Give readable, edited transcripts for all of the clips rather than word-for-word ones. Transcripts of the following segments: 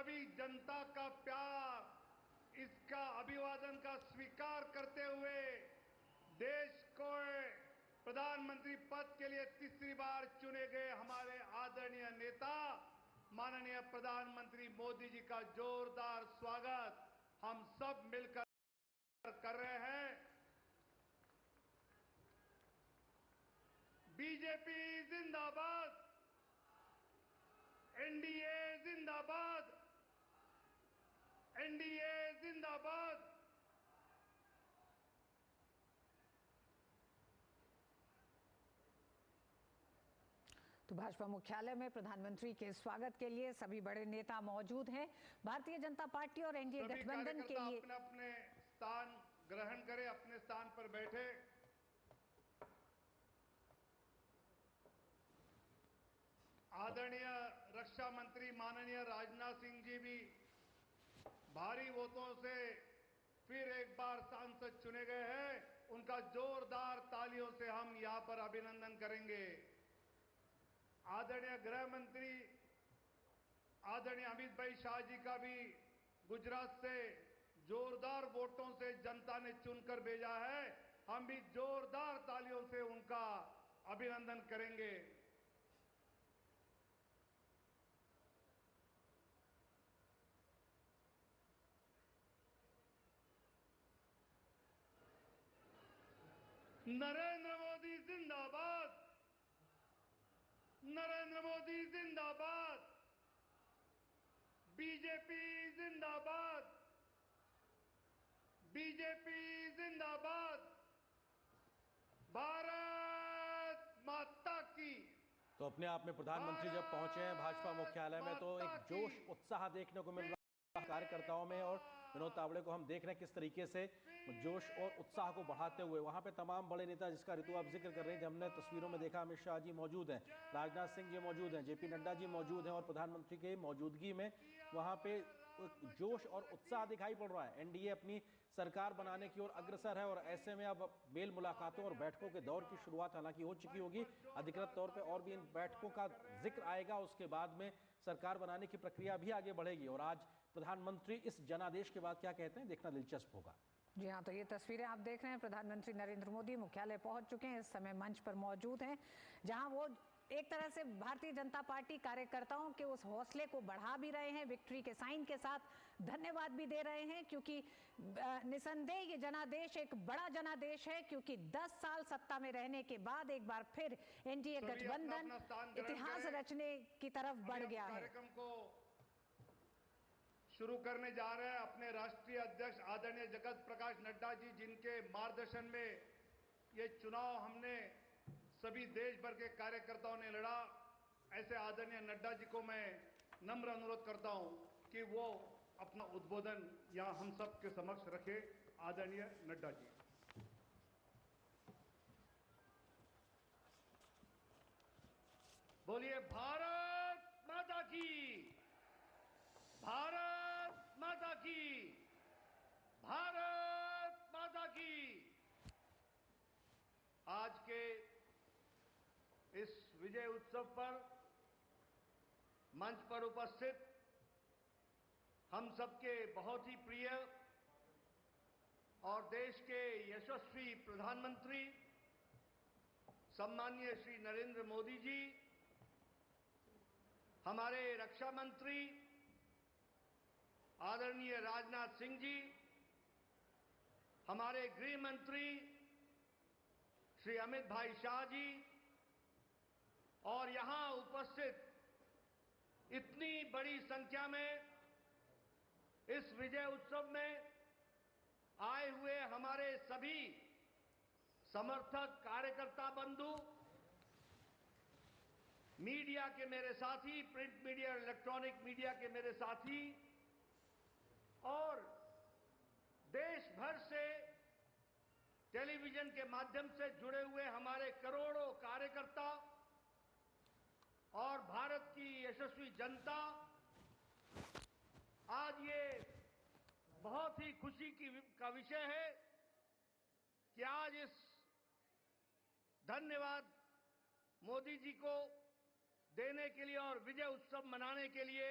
सभी जनता का प्यार, इसका अभिवादन का स्वीकार करते हुए देश को प्रधानमंत्री पद के लिए तीसरी बार चुने गए हमारे आदरणीय नेता माननीय प्रधानमंत्री मोदी जी का जोरदार स्वागत हम सब मिलकर कर रहे हैं। बीजेपी जिंदाबाद, एनडीए जिंदाबाद, एनडीए जिंदाबाद। तो भाजपा मुख्यालय में प्रधानमंत्री के स्वागत के लिए सभी बड़े नेता मौजूद हैं। भारतीय जनता पार्टी और एनडीए गठबंधन के लिए अपने अपने स्थान ग्रहण करें, अपने स्थान पर बैठे। आदरणीय रक्षा मंत्री माननीय राजनाथ सिंह जी भी भारी वोटों से फिर एक बार सांसद चुने गए हैं। उनका जोरदार तालियों से हम यहां पर अभिनंदन करेंगे। आदरणीय गृह मंत्री आदरणीय अमित भाई शाह जी का भी गुजरात से जोरदार वोटों से जनता ने चुनकर भेजा है। हम भी जोरदार तालियों से उनका अभिनंदन करेंगे। नरेंद्र मोदी जिंदाबाद, नरेंद्र मोदी जिंदाबाद, बीजेपी जिंदाबाद, बीजेपी जिंदाबाद, भारत माता की। तो अपने आप में प्रधानमंत्री जब पहुंचे हैं भाजपा मुख्यालय में तो एक जोश उत्साह देखने को मिल रहा है कार्यकर्ताओं में, और विनोद तावड़े को हम देख रहे हैं किस तरीके से जोश और उत्साह को बढ़ाते हुए वहां पे तमाम बड़े नेता जिसका ऋतु आप जिक्र कर रहे थे, हमने तस्वीरों में देखा अमित शाह जी मौजूद हैं, राजनाथ सिंह जी मौजूद हैं, जेपी नड्डा जी मौजूद हैं, और प्रधानमंत्री के मौजूदगी में वहां पे जोश और उत्साह दिखाई पड़ रहा है। एनडीए अपनी सरकार बनाने की ओर अग्रसर है और ऐसे में अब मेल मुलाकातों और बैठकों के दौर की शुरुआत हालांकि हो चुकी होगी, अधिकृत तौर पे और भी इन बैठकों का जिक्र आएगा, उसके बाद में सरकार बनाने की प्रक्रिया भी आगे बढ़ेगी। और आज प्रधानमंत्री इस जनादेश के बाद क्या कहते हैं देखना दिलचस्प होगा। जी हाँ, तो ये तस्वीरें आप देख रहे हैं, प्रधानमंत्री नरेंद्र मोदी मुख्यालय पहुंच चुके हैं, इस समय मंच पर मौजूद हैं, जहां वो एक तरह से भारतीय जनता पार्टी कार्यकर्ताओं के उस हौसले को बढ़ा भी रहे हैं, विक्ट्री के साइन के साथ धन्यवाद भी दे रहे हैं, क्योंकि निसंदेह ये जनादेश एक बड़ा जनादेश है, क्योंकि 10 साल सत्ता में रहने के बाद एक बार फिर एनडीए गठबंधन इतिहास रचने की तरफ बढ़ गया है। कार्यक्रम को शुरू करने जा रहे हैं। अपने राष्ट्रीय अध्यक्ष आदरणीय जगत प्रकाश नड्डा जी, जिनके मार्गदर्शन में ये चुनाव हमने सभी देश भर के कार्यकर्ताओं ने लड़ा, ऐसे आदरणीय नड्डा जी को मैं नम्र अनुरोध करता हूं कि वो अपना उद्बोधन यहां हम सब के समक्ष रखे। आदरणीय नड्डा जी। बोलिए भारत माता की, भारत माता की, भारत माता की। आज के इस विजय उत्सव पर मंच पर उपस्थित हम सबके बहुत ही प्रिय और देश के यशस्वी प्रधानमंत्री सम्माननीय श्री नरेंद्र मोदी जी, हमारे रक्षा मंत्री आदरणीय राजनाथ सिंह जी, हमारे गृह मंत्री श्री अमित भाई शाह जी, और यहां उपस्थित इतनी बड़ी संख्या में इस विजय उत्सव में आए हुए हमारे सभी समर्थक कार्यकर्ता बंधु, मीडिया के मेरे साथी, प्रिंट मीडिया, इलेक्ट्रॉनिक मीडिया के मेरे साथी, और देश भर से टेलीविजन के माध्यम से जुड़े हुए हमारे करोड़ों कार्यकर्ता और भारत की यशस्वी जनता, आज ये बहुत ही खुशी का विषय है कि आज इस धन्यवाद मोदी जी को देने के लिए और विजय उत्सव मनाने के लिए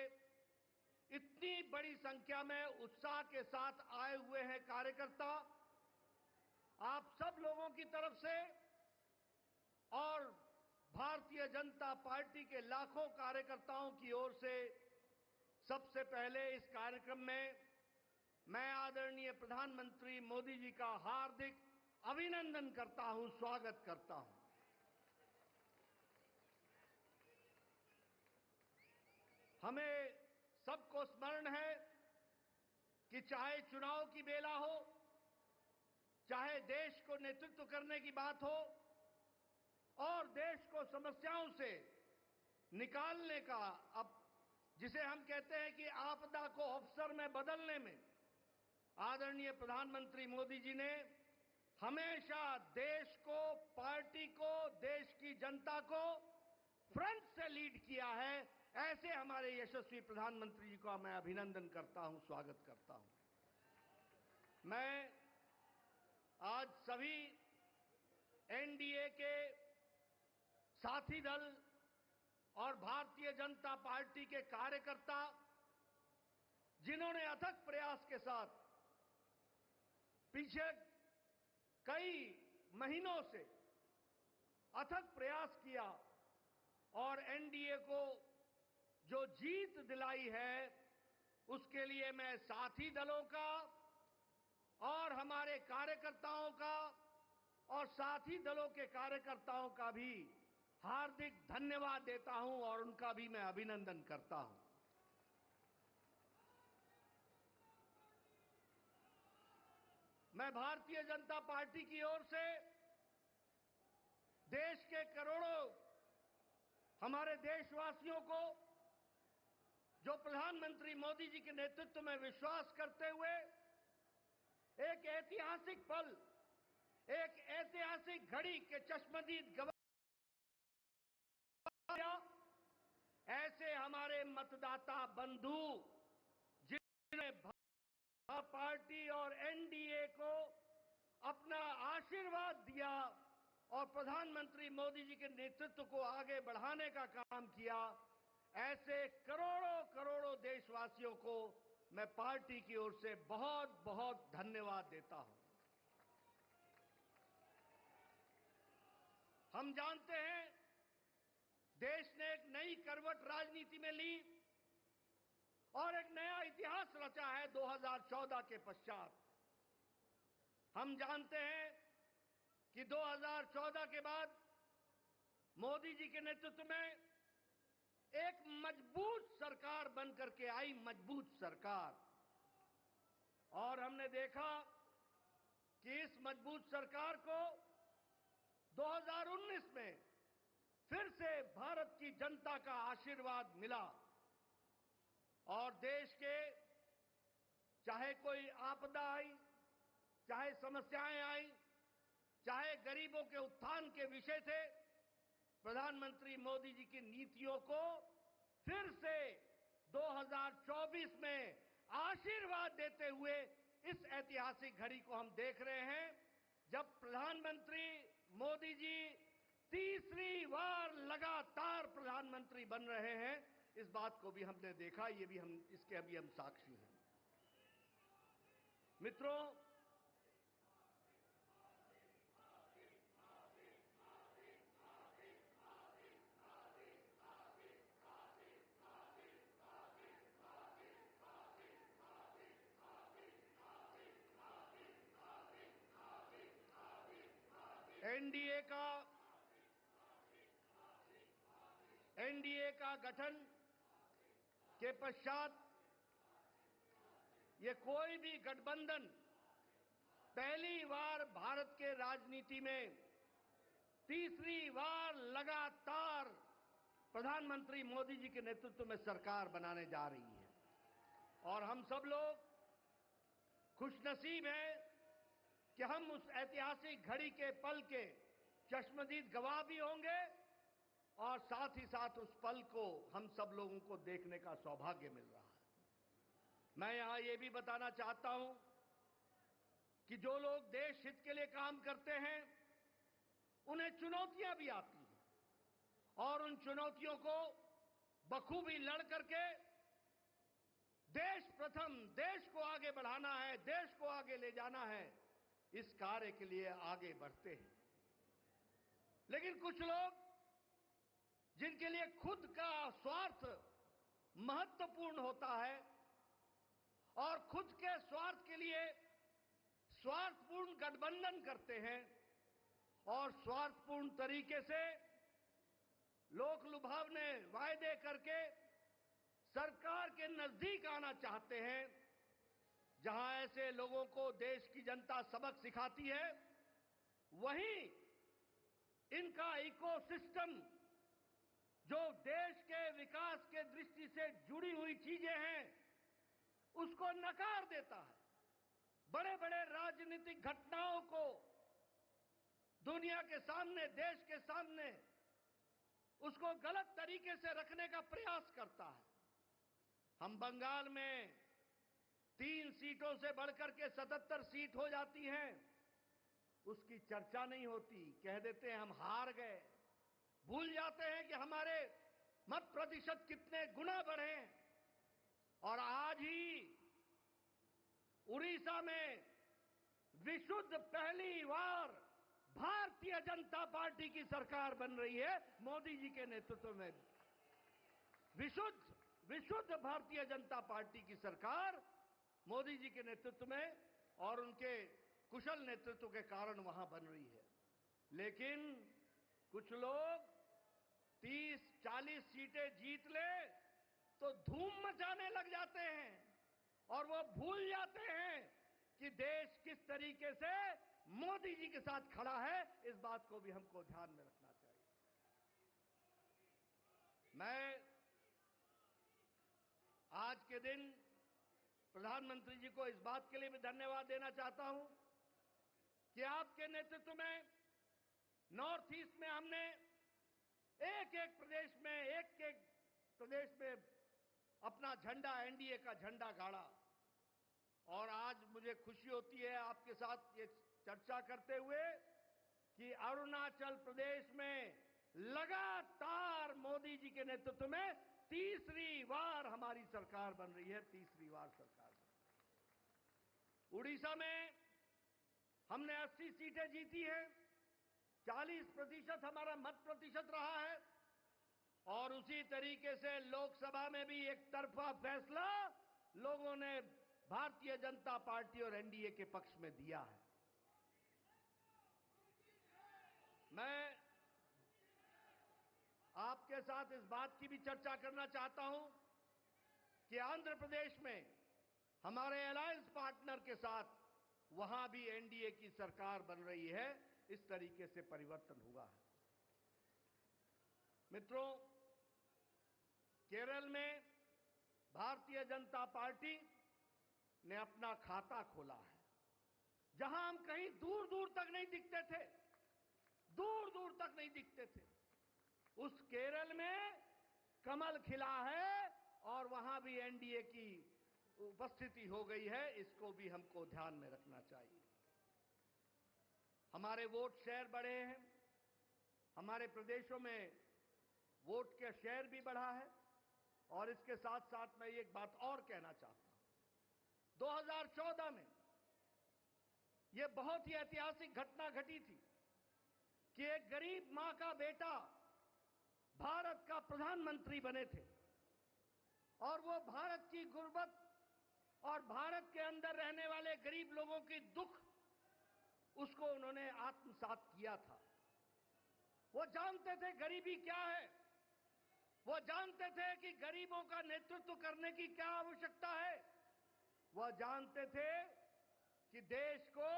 इतनी बड़ी संख्या में उत्साह के साथ आए हुए हैं कार्यकर्ता, आप सब लोगों की तरफ से और भारतीय जनता पार्टी के लाखों कार्यकर्ताओं की ओर से सबसे पहले इस कार्यक्रम में मैं आदरणीय प्रधानमंत्री मोदी जी का हार्दिक अभिनंदन करता हूं, स्वागत करता हूं। हमें सबको स्मरण है कि चाहे चुनाव की बेला हो, चाहे देश को नेतृत्व करने की बात हो और देश को समस्याओं से निकालने का, अब जिसे हम कहते हैं कि आपदा को अवसर में बदलने में आदरणीय प्रधानमंत्री मोदी जी ने हमेशा देश को, पार्टी को, देश की जनता को फ्रंट से लीड किया है। ऐसे हमारे यशस्वी प्रधानमंत्री जी का मैं अभिनंदन करता हूं, स्वागत करता हूं। मैं आज सभी एनडीए के साथी दल और भारतीय जनता पार्टी के कार्यकर्ता, जिन्होंने अथक प्रयास के साथ पीछे कई महीनों से अथक प्रयास किया और एनडीए को जो जीत दिलाई है, उसके लिए मैं साथी दलों का और हमारे कार्यकर्ताओं का और साथी दलों के कार्यकर्ताओं का भी हार्दिक धन्यवाद देता हूं और उनका भी मैं अभिनंदन करता हूं। मैं भारतीय जनता पार्टी की ओर से देश के करोड़ों हमारे देशवासियों को, जो प्रधानमंत्री मोदी जी के नेतृत्व में विश्वास करते हुए एक ऐतिहासिक पल, एक ऐतिहासिक घड़ी के चश्मदीद गवाह, ऐसे हमारे मतदाता बंधु जिन्होंने भाजपा पार्टी और एनडीए को अपना आशीर्वाद दिया और प्रधानमंत्री मोदी जी के नेतृत्व को आगे बढ़ाने का काम किया, ऐसे करोड़ों करोड़ों देशवासियों को मैं पार्टी की ओर से बहुत बहुत धन्यवाद देता हूं। हम जानते हैं देश ने एक नई करवट राजनीति में ली और एक नया इतिहास रचा है 2014 के पश्चात। हम जानते हैं कि 2014 के बाद मोदी जी के नेतृत्व में एक मजबूत सरकार बनकर के आई, मजबूत सरकार, और हमने देखा कि इस मजबूत सरकार को 2019 में फिर से भारत की जनता का आशीर्वाद मिला और देश के चाहे कोई आपदा आई, चाहे समस्याएं आई, चाहे गरीबों के उत्थान के विषय थे, प्रधानमंत्री मोदी जी की नीतियों को फिर से 2024 में आशीर्वाद देते हुए इस ऐतिहासिक घड़ी को हम देख रहे हैं, जब प्रधानमंत्री मोदी जी तीसरी बार लगातार प्रधानमंत्री बन रहे हैं। इस बात को भी हमने देखा, ये भी इसके अभी हम साक्षी हैं। मित्रों, एनडीए का गठन के पश्चात ये कोई भी गठबंधन पहली बार भारत के राजनीति में तीसरी बार लगातार प्रधानमंत्री मोदी जी के नेतृत्व में सरकार बनाने जा रही है और हम सब लोग खुशनसीब हैं कि हम उस ऐतिहासिक घड़ी के पल के चश्मदीद गवाह भी होंगे और साथ ही साथ उस पल को हम सब लोगों को देखने का सौभाग्य मिल रहा है। मैं यहां ये भी बताना चाहता हूं कि जो लोग देश हित के लिए काम करते हैं, उन्हें चुनौतियां भी आती हैं और उन चुनौतियों को बखूबी लड़ करके सर्वप्रथम देश को आगे बढ़ाना है, देश को आगे ले जाना है, इस कार्य के लिए आगे बढ़ते हैं। लेकिन कुछ लोग जिनके लिए खुद का स्वार्थ महत्वपूर्ण होता है और खुद के स्वार्थ के लिए स्वार्थपूर्ण गठबंधन करते हैं और स्वार्थपूर्ण तरीके से लोक लुभावने वायदे करके सरकार के नजदीक आना चाहते हैं, जहां ऐसे लोगों को देश की जनता सबक सिखाती है, वहीं इनका इकोसिस्टम जो देश के विकास के दृष्टि से जुड़ी हुई चीजें हैं, उसको नकार देता है। बड़े बड़े राजनीतिक घटनाओं को दुनिया के सामने, देश के सामने उसको गलत तरीके से रखने का प्रयास करता है। हम बंगाल में 3 सीटों से बढ़कर के 77 सीट हो जाती हैं, उसकी चर्चा नहीं होती, कह देते हैं हम हार गए। भूल जाते हैं कि हमारे मत प्रतिशत कितने गुना बढ़े। और आज ही उड़ीसा में विशुद्ध पहली बार भारतीय जनता पार्टी की सरकार बन रही है, मोदी जी के नेतृत्व में। विशुद्ध भारतीय जनता पार्टी की सरकार मोदी जी के नेतृत्व में और उनके कुशल नेतृत्व के कारण वहां बन रही है। लेकिन कुछ लोग 30-40 सीटें जीत ले तो धूम मचाने लग जाते हैं और वो भूल जाते हैं कि देश किस तरीके से मोदी जी के साथ खड़ा है। इस बात को भी हमको ध्यान में रखना चाहिए। मैं आज के दिन प्रधानमंत्री जी को इस बात के लिए भी धन्यवाद देना चाहता हूं कि आपके नेतृत्व में नॉर्थ ईस्ट में हमने एक एक प्रदेश में अपना झंडा, एनडीए का झंडा गाड़ा। और आज मुझे खुशी होती है आपके साथ ये चर्चा करते हुए कि अरुणाचल प्रदेश में लगातार मोदी जी के नेतृत्व में तीसरी बार हमारी सरकार बन रही है, तीसरी बार सरकार बन रही है। उड़ीसा में हमने 80 सीटें जीती हैं, 40% हमारा मत प्रतिशत रहा है और उसी तरीके से लोकसभा में भी एक तरफा फैसला लोगों ने भारतीय जनता पार्टी और एनडीए के पक्ष में दिया है। मैं आपके साथ इस बात की भी चर्चा करना चाहता हूं कि आंध्र प्रदेश में हमारे अलायंस पार्टनर के साथ वहां भी एनडीए की सरकार बन रही है। इस तरीके से परिवर्तन हुआ है। मित्रों, केरल में भारतीय जनता पार्टी ने अपना खाता खोला है, जहां हम कहीं दूर दूर तक नहीं दिखते थे, दूर दूर तक नहीं दिखते थे। उस केरल में कमल खिला है और वहां भी एनडीए की उपस्थिति हो गई है। इसको भी हमको ध्यान में रखना चाहिए। हमारे वोट शेयर बढ़े हैं, हमारे प्रदेशों में वोट का शेयर भी बढ़ा है। और इसके साथ साथ मैं एक बात और कहना चाहता हूं। 2014 में यह बहुत ही ऐतिहासिक घटना घटी थी कि एक गरीब मां का बेटा भारत का प्रधानमंत्री बने थे और वो भारत की गुर्बत और भारत के अंदर रहने वाले गरीब लोगों की दुख, उसको उन्होंने आत्मसात किया था। वो जानते थे गरीबी क्या है, वो जानते थे कि गरीबों का नेतृत्व करने की क्या आवश्यकता है, वो जानते थे कि देश को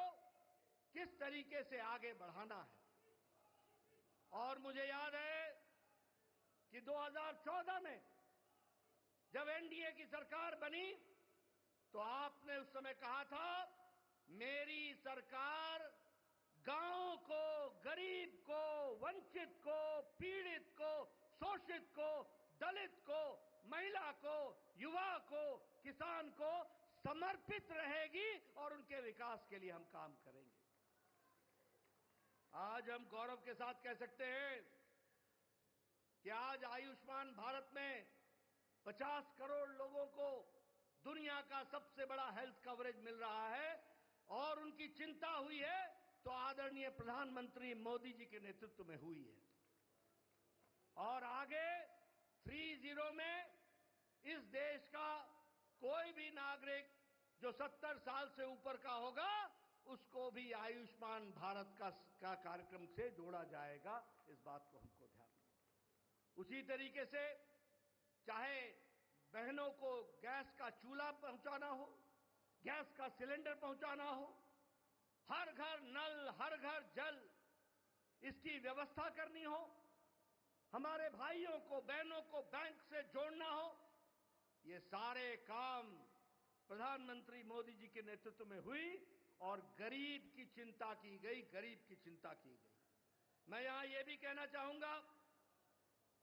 किस तरीके से आगे बढ़ाना है। और मुझे याद है कि 2014 में जब एनडीए की सरकार बनी तो आपने उस समय कहा था, मेरी सरकार गांव को, गरीब को, वंचित को, पीड़ित को, शोषित को, दलित को, महिला को, युवा को, किसान को समर्पित रहेगी और उनके विकास के लिए हम काम करेंगे। आज हम गौरव के साथ कह सकते हैं कि आज आयुष्मान भारत में 50 करोड़ लोगों को दुनिया का सबसे बड़ा हेल्थ कवरेज मिल रहा है और उनकी चिंता हुई है तो आदरणीय प्रधानमंत्री मोदी जी के नेतृत्व में हुई है। और आगे 3-0 में इस देश का कोई भी नागरिक जो 70 साल से ऊपर का होगा उसको भी आयुष्मान भारत का कार्यक्रम से जोड़ा जाएगा। इस बात को हमको ध्यान रखना। उसी तरीके से चाहे बहनों को गैस का चूल्हा पहुंचाना हो, गैस का सिलेंडर पहुंचाना हो, हर घर नल, हर घर जल, इसकी व्यवस्था करनी हो, हमारे भाइयों को बहनों को बैंक से जोड़ना हो, ये सारे काम प्रधानमंत्री मोदी जी के नेतृत्व में हुई और गरीब की चिंता की गई, गरीब की चिंता की गई। मैं यहां यह भी कहना चाहूंगा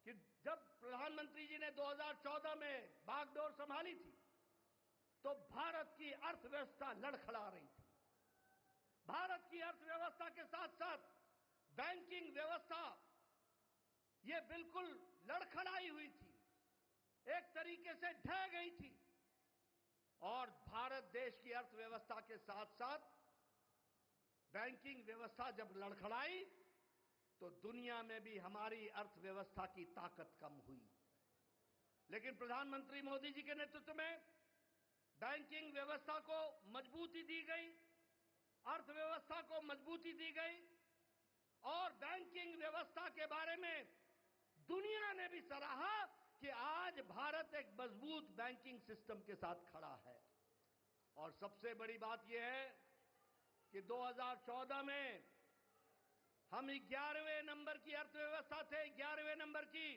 कि जब प्रधानमंत्री जी ने 2014 में बागडोर संभाली थी तो भारत की अर्थव्यवस्था लड़खड़ा रही थी। भारत की अर्थव्यवस्था के साथ साथ बैंकिंग व्यवस्था ये बिल्कुल लड़खड़ाई हुई थी, एक तरीके से ढह गई थी। और भारत देश की अर्थव्यवस्था के साथ साथ बैंकिंग व्यवस्था जब लड़खड़ाई तो दुनिया में भी हमारी अर्थव्यवस्था की ताकत कम हुई। लेकिन प्रधानमंत्री मोदी जी के नेतृत्व में बैंकिंग व्यवस्था को मजबूती दी गई, अर्थव्यवस्था को मजबूती दी गई और बैंकिंग व्यवस्था के बारे में दुनिया ने भी सराहा कि आज भारत एक मजबूत बैंकिंग सिस्टम के साथ खड़ा है। और सबसे बड़ी बात यह है कि 2014 में हम 11वें नंबर की अर्थव्यवस्था थे, 11वें नंबर की।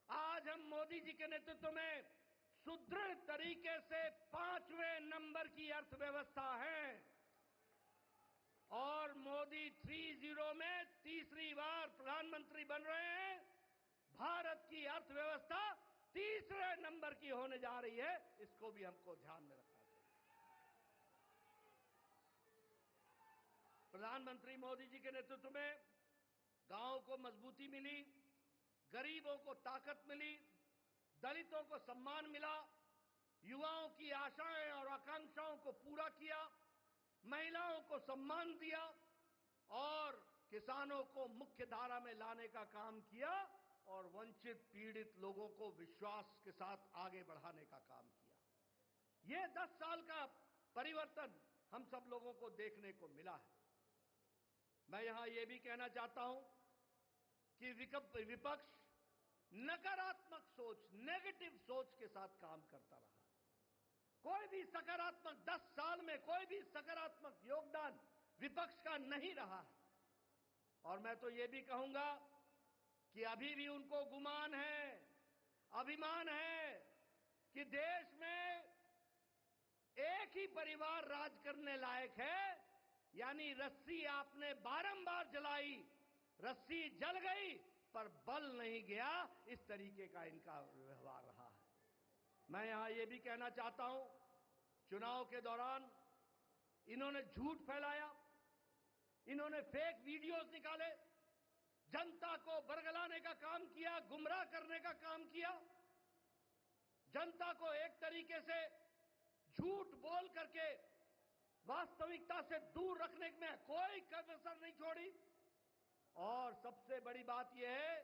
आज हम मोदी जी के नेतृत्व में सुदृढ़ तरीके से 5वें नंबर की अर्थव्यवस्था है और मोदी 3-0 में तीसरी बार प्रधानमंत्री बन रहे हैं। भारत की अर्थव्यवस्था तीसरे नंबर की होने जा रही है, इसको भी हमको ध्यान में रखना चाहिए। प्रधानमंत्री मोदी जी के नेतृत्व में गांवों को मजबूती मिली, गरीबों को ताकत मिली, दलितों को सम्मान मिला, युवाओं की आशाएं और आकांक्षाओं को पूरा किया, महिलाओं को सम्मान दिया और किसानों को मुख्य धारा में लाने का काम किया और वंचित पीड़ित लोगों को विश्वास के साथ आगे बढ़ाने का काम किया। ये 10 साल का परिवर्तन हम सब लोगों को देखने को मिला है। मैं यहां यह भी कहना चाहता हूं कि विपक्ष नकारात्मक सोच, नेगेटिव सोच के साथ काम करता रहा। कोई भी सकारात्मक 10 साल में कोई भी सकारात्मक योगदान विपक्ष का नहीं रहा है। और मैं तो यह भी कहूंगा कि अभी भी उनको गुमान है, अभिमान है कि देश में एक ही परिवार राज करने लायक है। यानी रस्सी आपने बारंबार जलाई, रस्सी जल गई पर बल नहीं गया, इस तरीके का इनका व्यवहार रहा है। मैं यहां यह भी कहना चाहता हूं, चुनाव के दौरान इन्होंने झूठ फैलाया, इन्होंने फेक वीडियोस निकाले, जनता को बरगलाने का काम किया, गुमराह करने का काम किया, जनता को एक तरीके से झूठ बोल करके वास्तविकता से दूर रखने में कोई कसर नहीं छोड़ी। और सबसे बड़ी बात यह है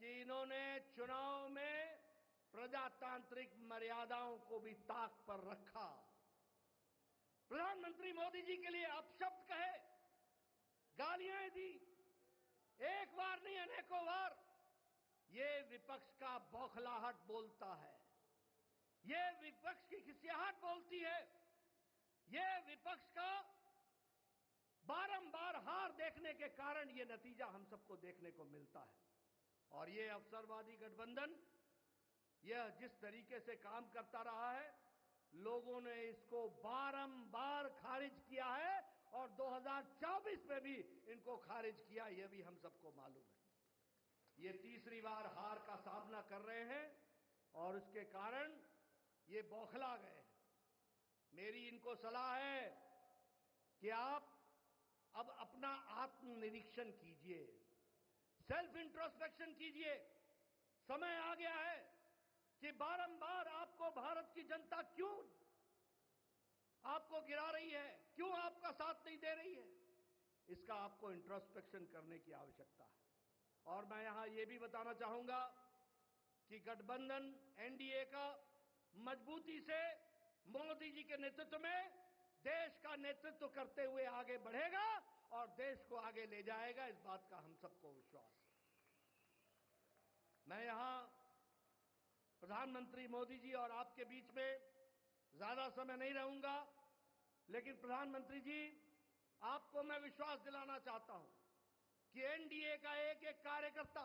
कि इन्होंने चुनाव में प्रजातांत्रिक मर्यादाओं को भी ताक पर रखा। प्रधानमंत्री मोदी जी के लिए अपशब्द कहे, गालियां दी, एक बार नहीं अनेकों बार। ये विपक्ष का बौखलाहट बोलता है, ये विपक्ष की खिसियाहट बोलती है, ये विपक्ष का बारंबार हार देखने के कारण ये नतीजा हम सबको देखने को मिलता है। और ये अवसरवादी गठबंधन यह जिस तरीके से काम करता रहा है, लोगों ने इसको बारंबार खारिज किया है और 2024 में भी इनको खारिज किया, यह भी हम सबको मालूम है। ये तीसरी बार हार का सामना कर रहे हैं और उसके कारण ये बौखला गए हैं। मेरी इनको सलाह है कि आप अब अपना आत्मनिरीक्षण कीजिए, सेल्फ इंट्रोस्पेक्शन कीजिए। समय आ गया है कि बारंबार आपको भारत की जनता क्यों आपको गिरा रही है, क्यों आपका साथ नहीं दे रही है, इसका आपको इंट्रोस्पेक्शन करने की आवश्यकता है। और मैं यहां यह भी बताना चाहूंगा कि गठबंधन एनडीए का मजबूती से मोदी जी के नेतृत्व में देश का नेतृत्व करते हुए आगे बढ़ेगा और देश को आगे ले जाएगा, इस बात का हम सबको विश्वास है। मैं यहां प्रधानमंत्री मोदी जी और आपके बीच में ज्यादा समय नहीं रहूंगा, लेकिन प्रधानमंत्री जी, आपको मैं विश्वास दिलाना चाहता हूं कि एनडीए का एक एक कार्यकर्ता,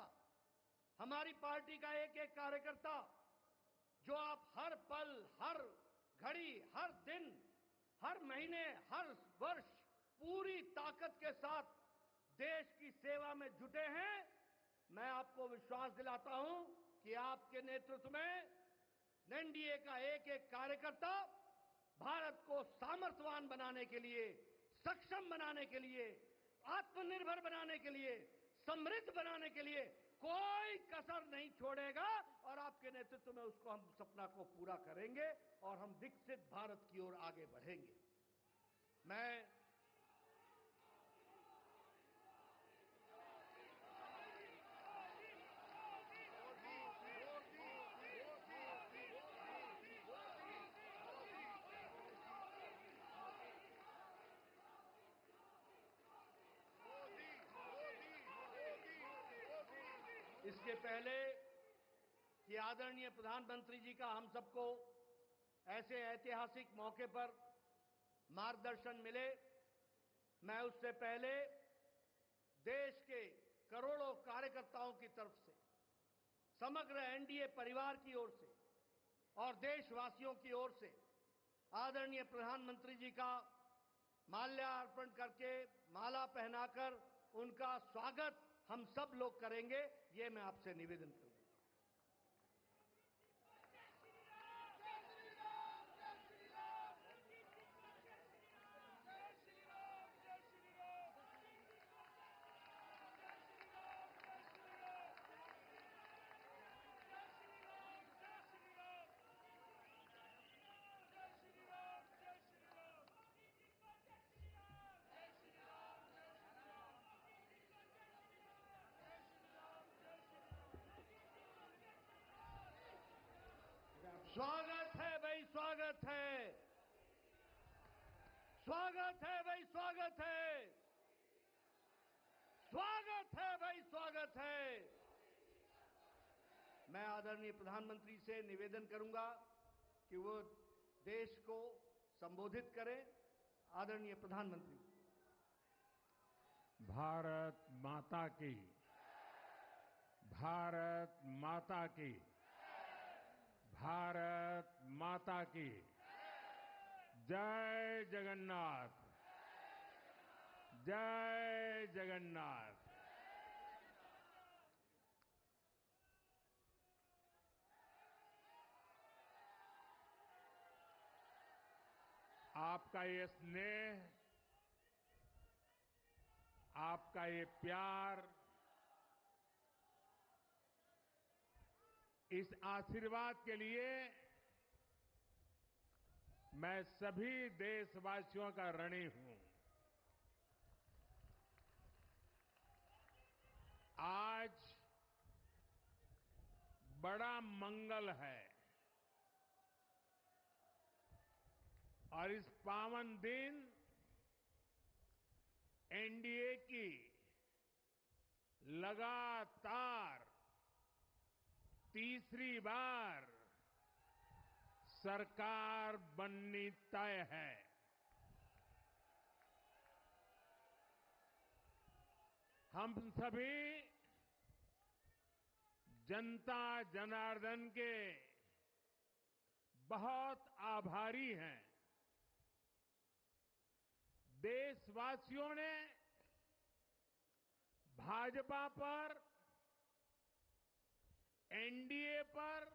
हमारी पार्टी का एक एक कार्यकर्ता, जो आप हर पल, हर घड़ी, हर दिन, हर महीने, हर वर्ष पूरी ताकत के साथ देश की सेवा में जुटे हैं, मैं आपको विश्वास दिलाता हूं कि आपके नेतृत्व में एनडीए का एक एक कार्यकर्ता भारत को सामर्थ्यवान बनाने के लिए, सक्षम बनाने के लिए, आत्मनिर्भर बनाने के लिए, समृद्ध बनाने के लिए कोई कसर नहीं छोड़ेगा और आपके नेतृत्व में उसको हम सपना को पूरा करेंगे और हम विकसित भारत की ओर आगे बढ़ेंगे। मैं इसके पहले कि आदरणीय प्रधानमंत्री जी का हम सबको ऐसे ऐतिहासिक मौके पर मार्गदर्शन मिले, मैं उससे पहले देश के करोड़ों कार्यकर्ताओं की तरफ से, समग्र एनडीए परिवार की ओर से और देशवासियों की ओर से आदरणीय प्रधानमंत्री जी का माल्यार्पण करके, माला पहनाकर उनका स्वागत हम सब लोग करेंगे, ये मैं आपसे निवेदन करूंगा। स्वागत है भाई, स्वागत है, स्वागत है भाई, स्वागत है, स्वागत है भाई, स्वागत है। मैं आदरणीय प्रधानमंत्री से निवेदन करूंगा कि वो देश को संबोधित करें। आदरणीय प्रधानमंत्री। भारत माता की, भारत माता की, भारत माता की जय जगन्नाथ, जय जगन्नाथ। आपका ये स्नेह, आपका ये प्यार, इस आशीर्वाद के लिए मैं सभी देशवासियों का ऋणी हूं। आज बड़ा मंगल है और इस पावन दिन एनडीए की लगातार तीसरी बार सरकार बननी तय है। हम सभी जनता जनार्दन के बहुत आभारी हैं। देशवासियों ने भाजपा पर, एनडीए पर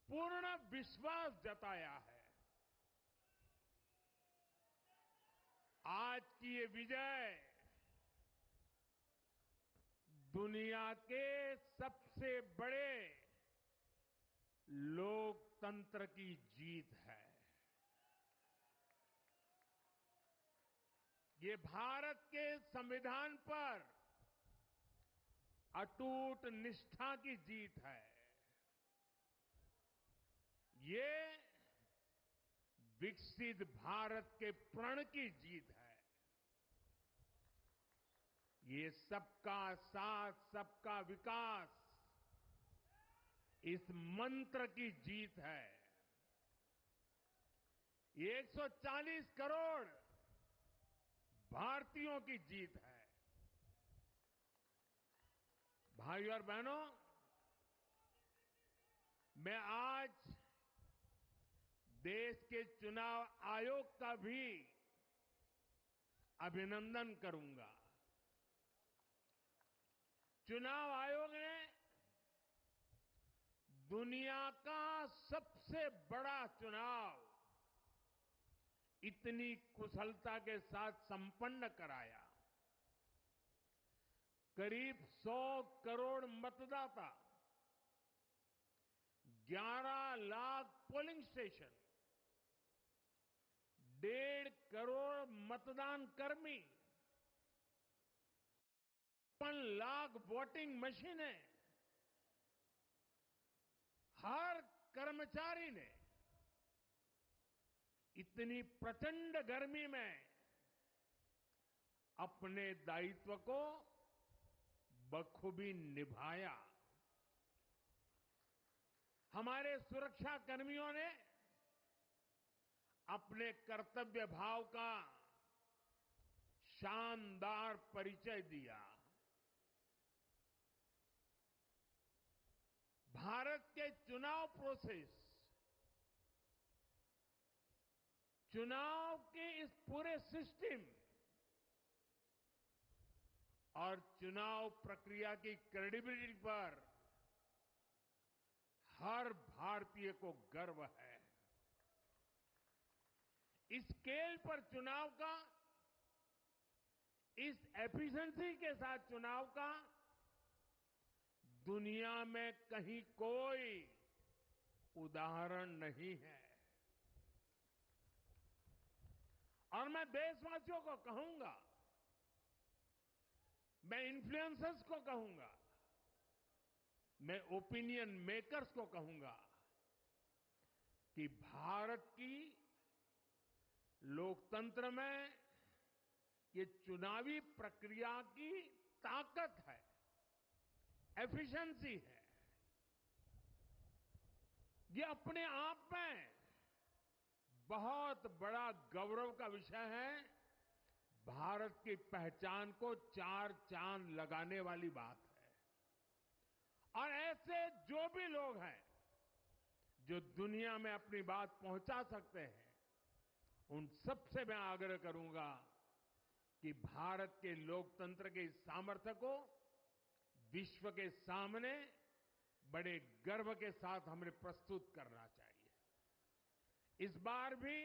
पूर्ण विश्वास जताया है। आज की ये विजय दुनिया के सबसे बड़े लोकतंत्र की जीत है। ये भारत के संविधान पर अटूट निष्ठा की जीत है। ये विकसित भारत के प्रण की जीत है। ये सबका साथ सबका विकास इस मंत्र की जीत है। ये 140 करोड़ भारतीयों की जीत है। भाइयों और बहनों, मैं आज देश के चुनाव आयोग का भी अभिनंदन करूंगा। चुनाव आयोग ने दुनिया का सबसे बड़ा चुनाव इतनी कुशलता के साथ संपन्न कराया। करीब 100 करोड़ मतदाता, 11 लाख पोलिंग स्टेशन, 1.5 करोड़ मतदान कर्मी, 55 लाख वोटिंग मशीनें, हर कर्मचारी ने इतनी प्रचंड गर्मी में अपने दायित्व को बखूबी निभाया। हमारे सुरक्षा कर्मियों ने अपने कर्तव्य भाव का शानदार परिचय दिया। भारत के चुनाव प्रोसेस, चुनाव के इस पूरे सिस्टम और चुनाव प्रक्रिया की क्रेडिबिलिटी पर हर भारतीय को गर्व है। इस स्केल पर चुनाव का, इस एफिशिएंसी के साथ चुनाव का दुनिया में कहीं कोई उदाहरण नहीं है। और मैं देशवासियों को कहूंगा, मैं इन्फ्लुएंसर्स को कहूंगा, मैं ओपिनियन मेकर्स को कहूंगा कि भारत की लोकतंत्र में ये चुनावी प्रक्रिया की ताकत है, एफिशिएंसी है। ये अपने आप में बहुत बड़ा गौरव का विषय है। भारत की पहचान को 4 चांद लगाने वाली बात है। और ऐसे जो भी लोग हैं जो दुनिया में अपनी बात पहुंचा सकते हैं, उन सबसे मैं आग्रह करूंगा कि भारत के लोकतंत्र के इस सामर्थ्य को विश्व के सामने बड़े गर्व के साथ हमें प्रस्तुत करना चाहिए। इस बार भी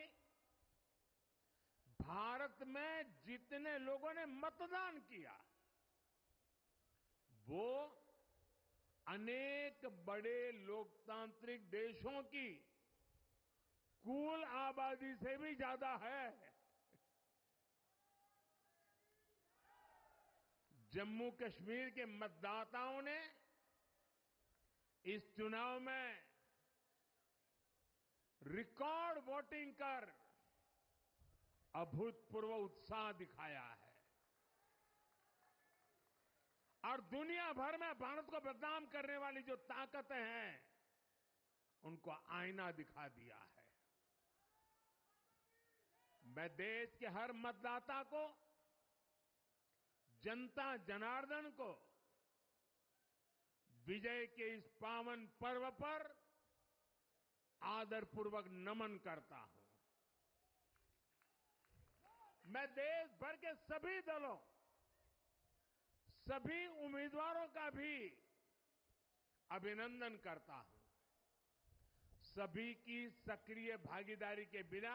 भारत में जितने लोगों ने मतदान किया, वो अनेक बड़े लोकतांत्रिक देशों की कुल आबादी से भी ज्यादा है। जम्मू कश्मीर के मतदाताओं ने इस चुनाव में रिकॉर्ड वोटिंग कर अभूतपूर्व उत्साह दिखाया है और दुनिया भर में भारत को बदनाम करने वाली जो ताकतें हैं, उनको आईना दिखा दिया है। मैं देश के हर मतदाता को, जनता जनार्दन को विजय के इस पावन पर्व पर आदरपूर्वक नमन करता हूं। मैं देश भर के सभी दलों, सभी उम्मीदवारों का भी अभिनंदन करता हूं। सभी की सक्रिय भागीदारी के बिना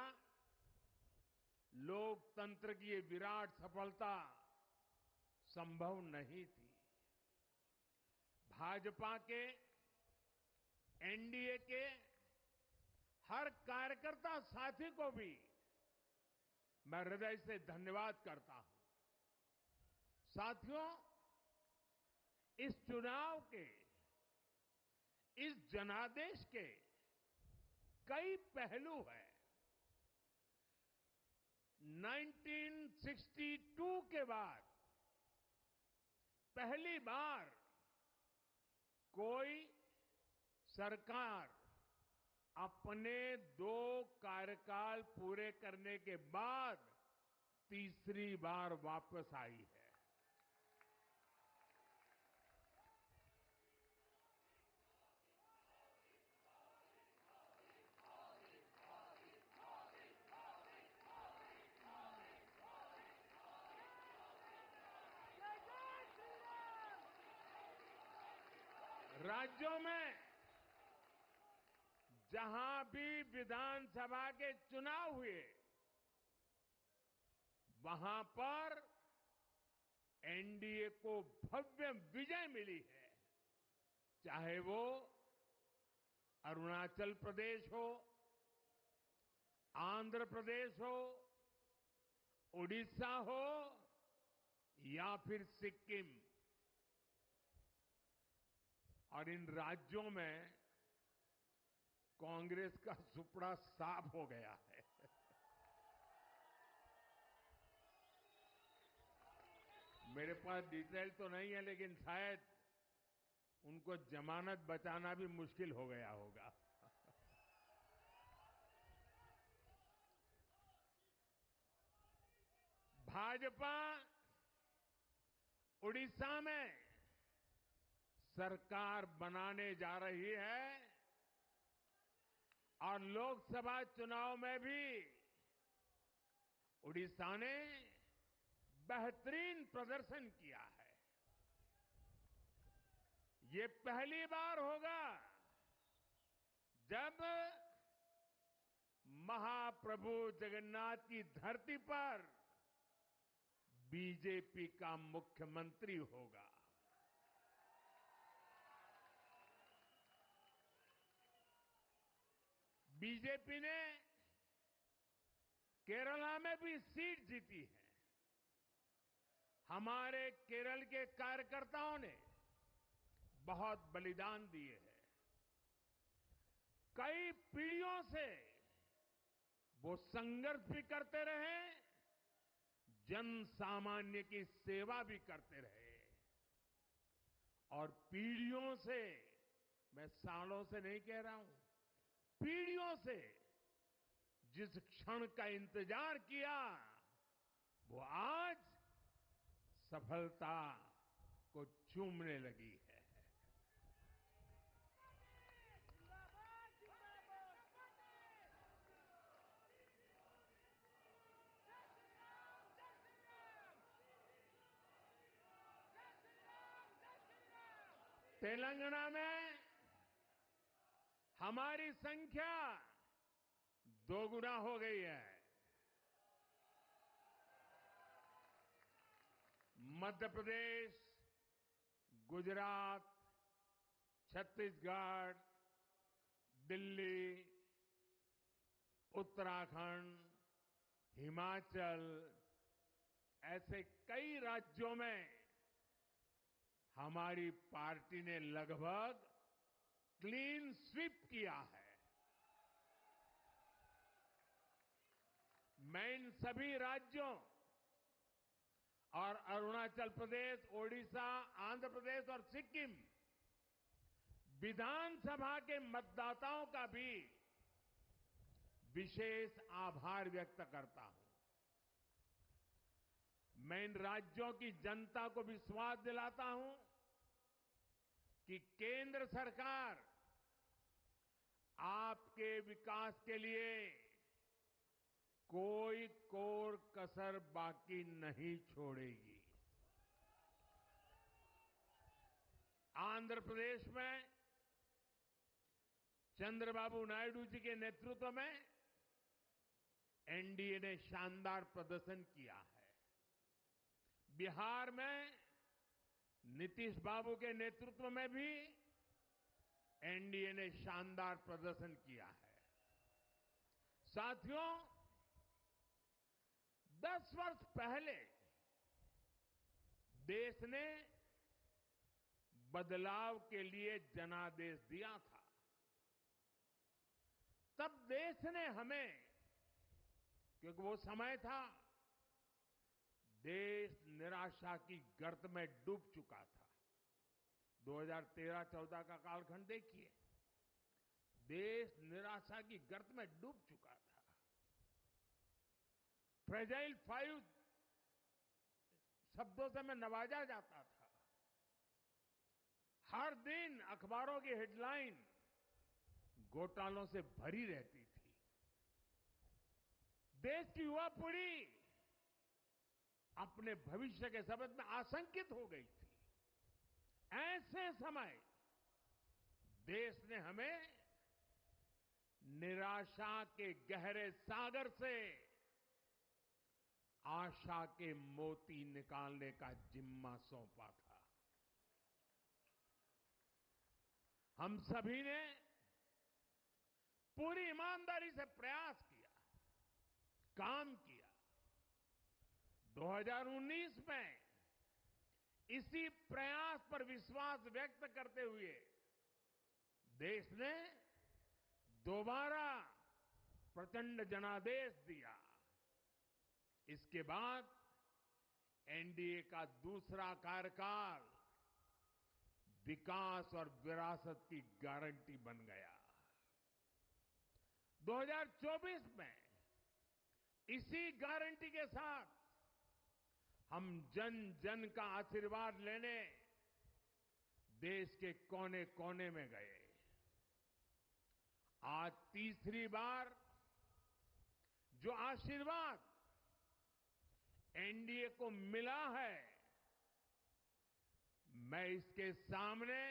लोकतंत्र की ये विराट सफलता संभव नहीं थी। भाजपा के एनडीए के हर कार्यकर्ता साथी को भी मैं हृदय से धन्यवाद करता हूं। साथियों, इस चुनाव के, इस जनादेश के कई पहलू हैं। 1962 के बाद पहली बार कोई सरकार अपने 2 कार्यकाल पूरे करने के बाद तीसरी बार वापस आई है। राज्यों में जहां भी विधानसभा के चुनाव हुए, वहां पर एनडीए को भव्य विजय मिली है। चाहे वो अरुणाचल प्रदेश हो, आंध्र प्रदेश हो, उड़ीसा हो या फिर सिक्किम। और इन राज्यों में कांग्रेस का सुपड़ा साफ हो गया है। मेरे पास डिटेल तो नहीं है, लेकिन शायद उनको जमानत बचाना भी मुश्किल हो गया होगा। भाजपा उड़ीसा में सरकार बनाने जा रही है और लोकसभा चुनाव में भी उड़ीसा ने बेहतरीन प्रदर्शन किया है। ये पहली बार होगा जब महाप्रभु जगन्नाथ की धरती पर बीजेपी का मुख्यमंत्री होगा। बीजेपी ने केरला में भी सीट जीती है। हमारे केरल के कार्यकर्ताओं ने बहुत बलिदान दिए हैं। कई पीढ़ियों से वो संघर्ष भी करते रहे, जन सामान्य की सेवा भी करते रहे। और पीढ़ियों से, मैं सालों से नहीं कह रहा हूं, पीढ़ियों से जिस क्षण का इंतजार किया, वो आज सफलता को चूमने लगी है। तेलंगाना में हमारी संख्या दोगुना हो गई है। मध्य प्रदेश, गुजरात, छत्तीसगढ़, दिल्ली, उत्तराखंड, हिमाचल, ऐसे कई राज्यों में हमारी पार्टी ने लगभग क्लीन स्वीप किया है। मैं इन सभी राज्यों और अरुणाचल प्रदेश, ओडिशा, आंध्र प्रदेश और सिक्किम विधानसभा के मतदाताओं का भी विशेष आभार व्यक्त करता हूं। मैं इन राज्यों की जनता को विश्वास दिलाता हूं कि केंद्र सरकार आपके विकास के लिए कोई कोर कसर बाकी नहीं छोड़ेगी। आंध्र प्रदेश में चंद्रबाबू नायडू जी के नेतृत्व में एनडीए ने शानदार प्रदर्शन किया है। बिहार में नीतीश बाबू के नेतृत्व में भी एनडीए ने शानदार प्रदर्शन किया है। साथियों, 10 वर्ष पहले देश ने बदलाव के लिए जनादेश दिया था। तब देश ने हमें, क्योंकि वो समय था देश निराशा की गर्त में डूब चुका था। 2013-14 का कालखंड देखिए, देश निराशा की गर्त में डूब चुका था। फ्रेजाइल 5 शब्दों से मैं नवाजा जाता था। हर दिन अखबारों की हेडलाइन घोटालों से भरी रहती थी। देश की युवा पीढ़ी अपने भविष्य के संबंध में आशंकित हो गई थी। ऐसे समय देश ने हमें निराशा के गहरे सागर से आशा के मोती निकालने का जिम्मा सौंपा था। हम सभी ने पूरी ईमानदारी से प्रयास किया, काम किया। 2019 में इसी प्रयास पर विश्वास व्यक्त करते हुए देश ने दोबारा प्रचंड जनादेश दिया। इसके बाद एनडीए का दूसरा कार्यकाल विकास और विरासत की गारंटी बन गया। 2024 में इसी गारंटी के साथ हम जन जन का आशीर्वाद लेने देश के कोने कोने में गए। आज तीसरी बार जो आशीर्वाद एनडीए को मिला है, मैं इसके सामने,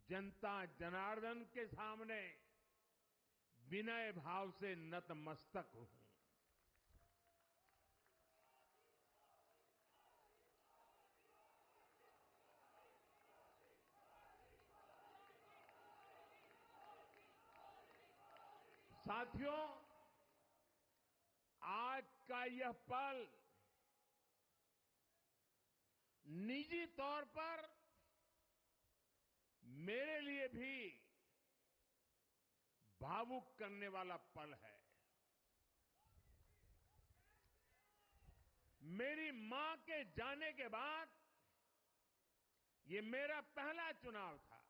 जनता जनार्दन के सामने विनय भाव से नतमस्तक हूं। साथियों, आज का यह पल निजी तौर पर मेरे लिए भी भावुक करने वाला पल है। मेरी मां के जाने के बाद ये मेरा पहला चुनाव था,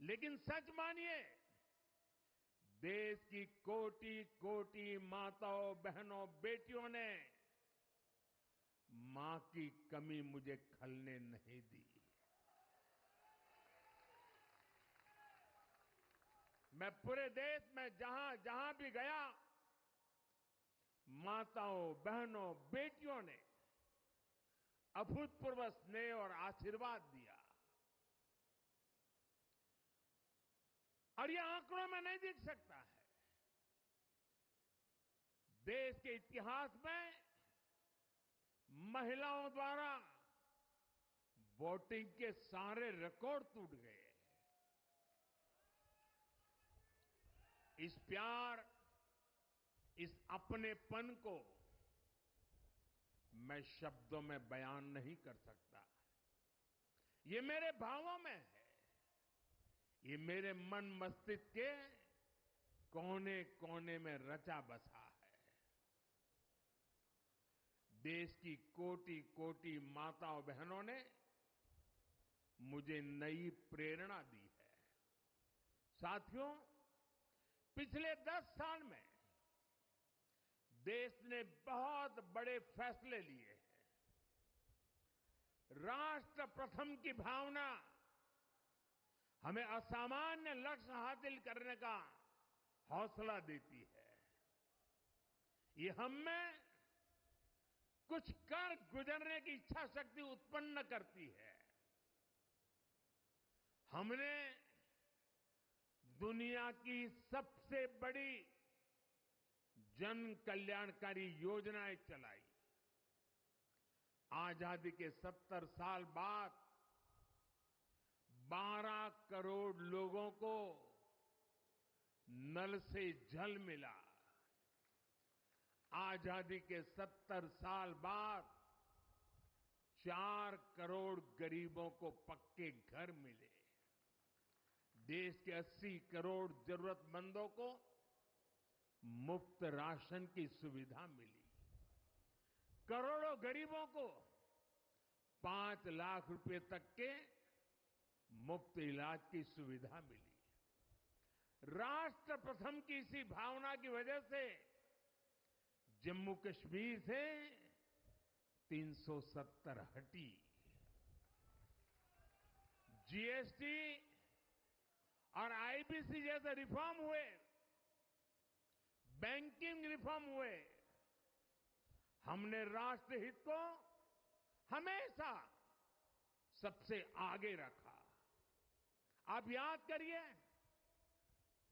लेकिन सच मानिए, देश की कोटि कोटि माताओं, बहनों, बेटियों ने मां की कमी मुझे खलने नहीं दी। मैं पूरे देश में जहां जहां भी गया, माताओं, बहनों, बेटियों ने अभूतपूर्व स्नेह और आशीर्वाद दिया। और ये आंकड़ों में नहीं दिख सकता है। देश के इतिहास में महिलाओं द्वारा वोटिंग के सारे रिकॉर्ड टूट गए। इस प्यार, इस अपनेपन को मैं शब्दों में बयान नहीं कर सकता। ये मेरे भावों में है। ये मेरे मन मस्तिष्क के कोने कोने में रचा बसा है। देश की कोटि कोटि माताओं बहनों ने मुझे नई प्रेरणा दी है। साथियों, पिछले 10 साल में देश ने बहुत बड़े फैसले लिए हैं। राष्ट्र प्रथम की भावना हमें असामान्य लक्ष्य हासिल करने का हौसला देती है। ये हम में कुछ कर गुजरने की इच्छा शक्ति उत्पन्न करती है। हमने दुनिया की सबसे बड़ी जन कल्याणकारी योजनाएं चलाई। आजादी के 70 साल बाद 12 करोड़ लोगों को नल से जल मिला। आजादी के 70 साल बाद 4 करोड़ गरीबों को पक्के घर मिले। देश के 80 करोड़ जरूरतमंदों को मुफ्त राशन की सुविधा मिली। करोड़ों गरीबों को 5 लाख रुपए तक के मुफ्त इलाज की सुविधा मिली। राष्ट्र प्रथम की इसी भावना की वजह से जम्मू कश्मीर से 370 हटी। जीएसटी और आईबीसी जैसे रिफॉर्म हुए, बैंकिंग रिफॉर्म हुए। हमने राष्ट्रहित को हमेशा सबसे आगे रखा। आप याद करिए,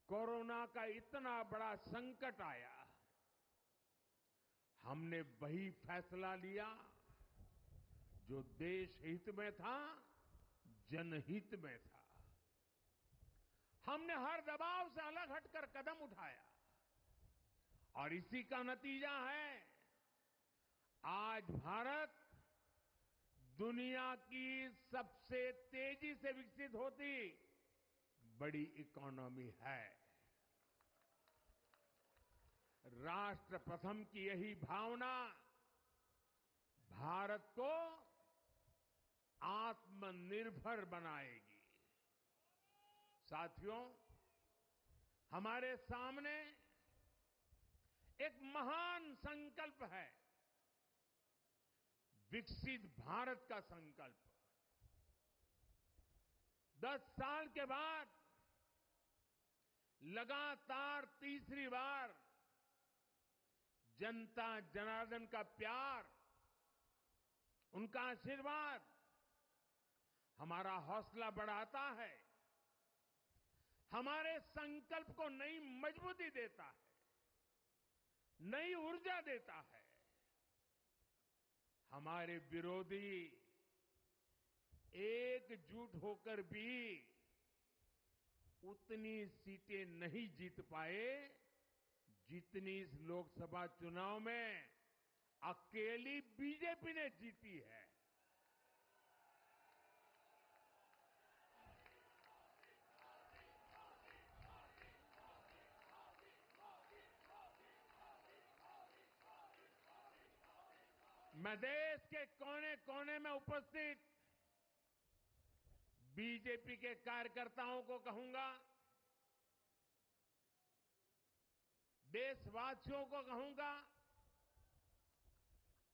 कोरोना का इतना बड़ा संकट आया, हमने वही फैसला लिया जो देश हित में था, जनहित में था। हमने हर दबाव से अलग हटकर कदम उठाया और इसी का नतीजा है आज भारत दुनिया की सबसे तेजी से विकसित होती बड़ी इकोनॉमी है। राष्ट्र प्रथम की यही भावना भारत को आत्मनिर्भर बनाएगी। साथियों, हमारे सामने एक महान संकल्प है, विकसित भारत का संकल्प। 10 साल के बाद लगातार तीसरी बार जनता जनार्दन का प्यार, उनका आशीर्वाद हमारा हौसला बढ़ाता है, हमारे संकल्प को नई मजबूती देता है, नई ऊर्जा देता है। हमारे विरोधी एकजुट होकर भी उतनी सीटें नहीं जीत पाए जितनी इस लोकसभा चुनाव में अकेली बीजेपी ने जीती है। मैं देश के कोने कोने में उपस्थित बीजेपी के कार्यकर्ताओं को कहूंगा, देशवासियों को कहूंगा,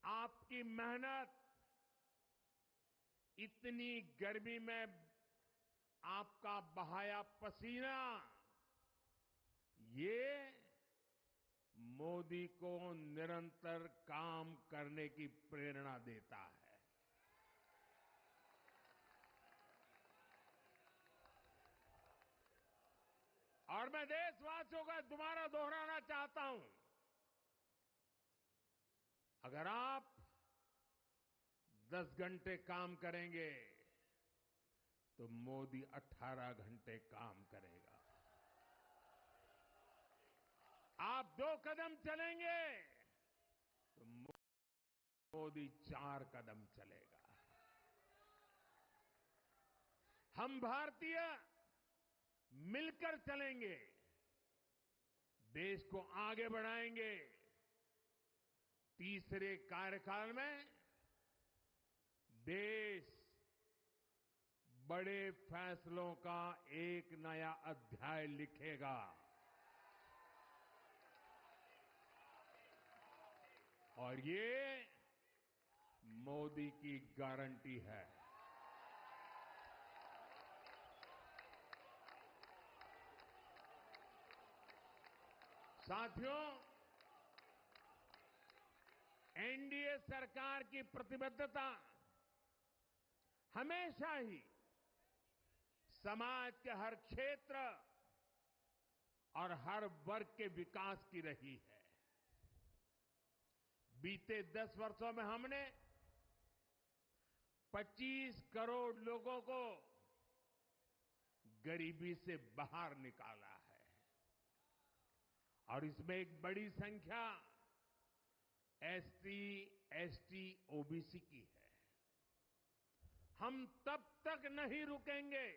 आपकी मेहनत, इतनी गर्मी में आपका बहाया पसीना, ये मोदी को निरंतर काम करने की प्रेरणा देता है। और मैं देशवासियों का दोबारा दोहराना चाहता हूं, अगर आप 10 घंटे काम करेंगे तो मोदी 18 घंटे काम करेगा। आप 2 कदम चलेंगे तो मोदी 4 कदम चलेगा। हम भारतीय मिलकर चलेंगे, देश को आगे बढ़ाएंगे। तीसरे कार्यकाल में देश बड़े फैसलों का एक नया अध्याय लिखेगा। और ये मोदी की गारंटी है। साथियों, एनडीए सरकार की प्रतिबद्धता हमेशा ही समाज के हर क्षेत्र और हर वर्ग के विकास की रही है। बीते 10 वर्षों में हमने 25 करोड़ लोगों को गरीबी से बाहर निकाला है और इसमें एक बड़ी संख्या एससी, एसटी, ओबीसी की है। हम तब तक नहीं रुकेंगे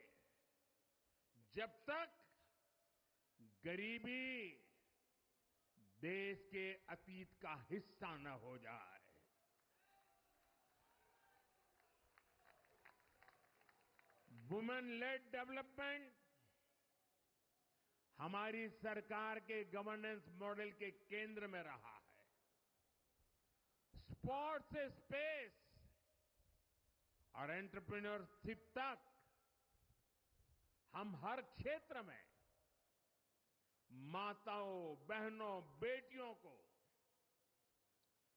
जब तक गरीबी देश के अतीत का हिस्सा न हो जाए। वुमेन लेड डेवलपमेंट हमारी सरकार के गवर्नेंस मॉडल के केंद्र में रहा है। स्पोर्ट्स से स्पेस और एंटरप्रेन्योरशिप तक हम हर क्षेत्र में माताओं, बहनों, बेटियों को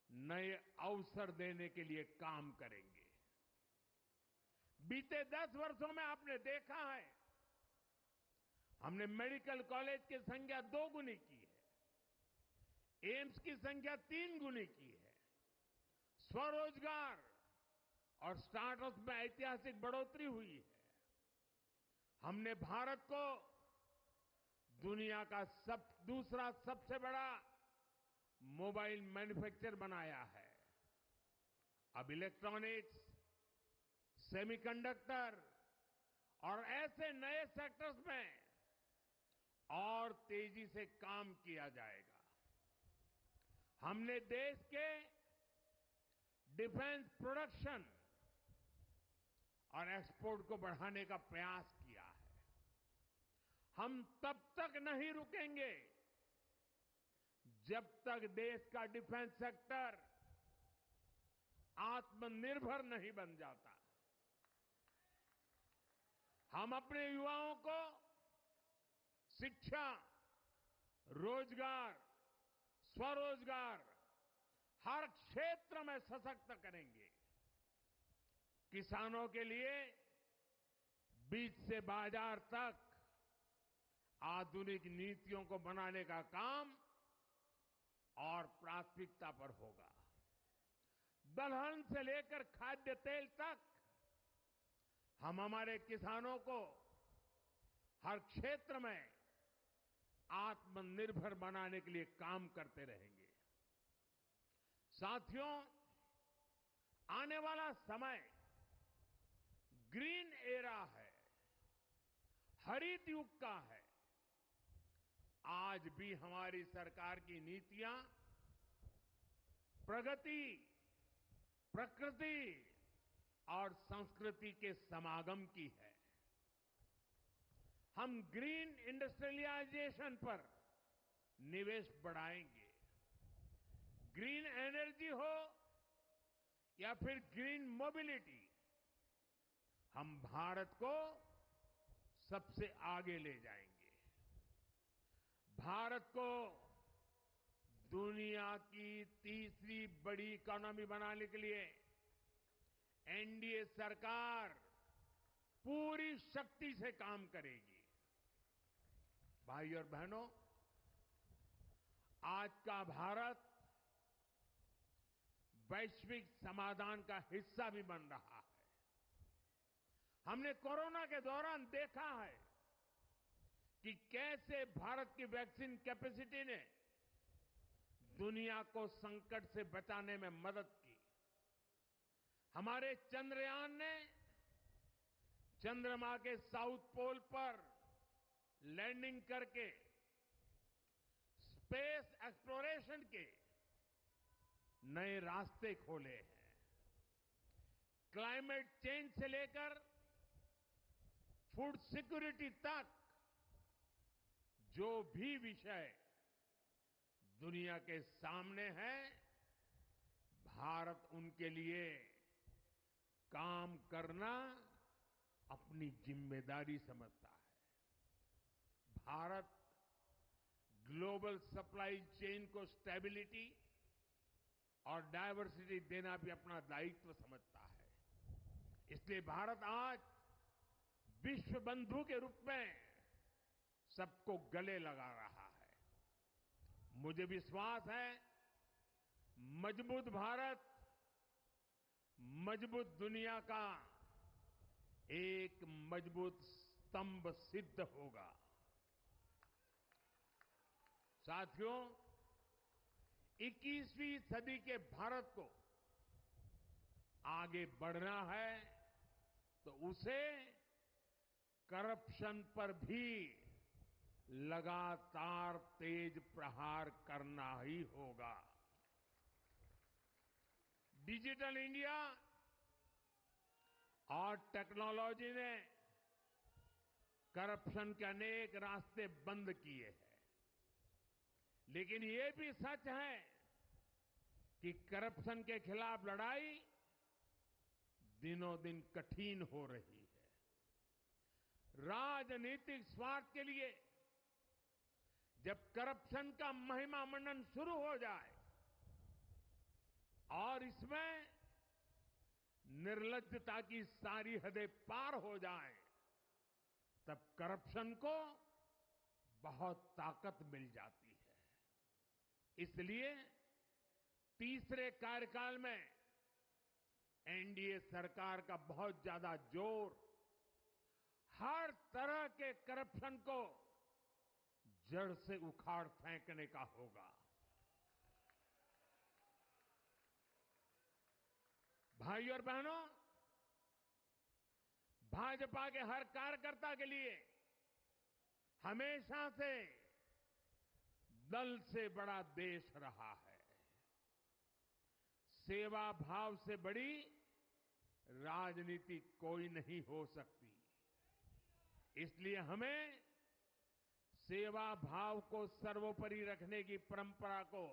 नए अवसर देने के लिए काम करेंगे। बीते 10 वर्षों में आपने देखा है हमने मेडिकल कॉलेज की संख्या 2 गुनी की है, एम्स की संख्या 3 गुनी की है, स्वरोजगार और स्टार्टअप में ऐतिहासिक बढ़ोतरी हुई है। हमने भारत को दुनिया का दूसरा सबसे बड़ा मोबाइल मैन्युफैक्चरर बनाया है। अब इलेक्ट्रॉनिक्स, सेमीकंडक्टर और ऐसे नए सेक्टर्स में और तेजी से काम किया जाएगा। हमने देश के डिफेंस प्रोडक्शन और एक्सपोर्ट को बढ़ाने का प्रयास किया है। हम तब तक नहीं रुकेंगे जब तक देश का डिफेंस सेक्टर आत्मनिर्भर नहीं बन जाता। हम अपने युवाओं को शिक्षा, रोजगार, स्वरोजगार हर क्षेत्र में सशक्त करेंगे। किसानों के लिए बीज से बाजार तक आधुनिक नीतियों को बनाने का काम और प्राथमिकता पर होगा। दलहन से लेकर खाद्य तेल तक हम हमारे किसानों को हर क्षेत्र में आत्मनिर्भर बनाने के लिए काम करते रहेंगे। साथियों, आने वाला समय ग्रीन एरा है, हरित युग का है। आज भी हमारी सरकार की नीतियां प्रगति, प्रकृति और संस्कृति के समागम की है। हम ग्रीन इंडस्ट्रियलाइजेशन पर निवेश बढ़ाएंगे। ग्रीन एनर्जी हो या फिर ग्रीन मोबिलिटी, हम भारत को सबसे आगे ले जाएंगे। भारत को दुनिया की तीसरी बड़ी इकोनॉमी बनाने के लिए एनडीए सरकार पूरी शक्ति से काम करेगी। भाई और बहनों, आज का भारत वैश्विक समाधान का हिस्सा भी बन रहा है। हमने कोरोना के दौरान देखा है कि कैसे भारत की वैक्सीन कैपेसिटी ने दुनिया को संकट से बचाने में मदद की। हमारे चंद्रयान ने चंद्रमा के साउथ पोल पर लैंडिंग करके स्पेस एक्सप्लोरेशन के नए रास्ते खोले हैं। क्लाइमेट चेंज से लेकर फूड सिक्योरिटी तक जो भी विषय दुनिया के सामने है, भारत उनके लिए काम करना अपनी जिम्मेदारी समझता है। भारत ग्लोबल सप्लाई चेन को स्टेबिलिटी और डायवर्सिटी देना भी अपना दायित्व समझता है। इसलिए भारत आज विश्व बंधु के रूप में सबको गले लगा रहा है। मुझे विश्वास है मजबूत भारत मजबूत दुनिया का एक मजबूत स्तंभ सिद्ध होगा। साथियों, 21वीं सदी के भारत को आगे बढ़ना है तो उसे करप्शन पर भी लगातार तेज प्रहार करना ही होगा। डिजिटल इंडिया और टेक्नोलॉजी ने करप्शन के अनेक रास्ते बंद किए हैं, लेकिन ये भी सच है कि करप्शन के खिलाफ लड़ाई दिनों दिन कठिन हो रही है। राजनीतिक स्वार्थ के लिए जब करप्शन का महिमा मंडन शुरू हो जाए और इसमें निर्लज्जता की सारी हदें पार हो जाए, तब करप्शन को बहुत ताकत मिल जाती है। इसलिए तीसरे कार्यकाल में एनडीए सरकार का बहुत ज्यादा जोर हर तरह के करप्शन को जड़ से उखाड़ फेंकने का होगा। भाइयों और बहनों, भाजपा के हर कार्यकर्ता के लिए हमेशा से दल से बड़ा देश रहा है। सेवा भाव से बड़ी राजनीति कोई नहीं हो सकती। इसलिए हमें सेवा भाव को सर्वोपरि रखने की परंपरा को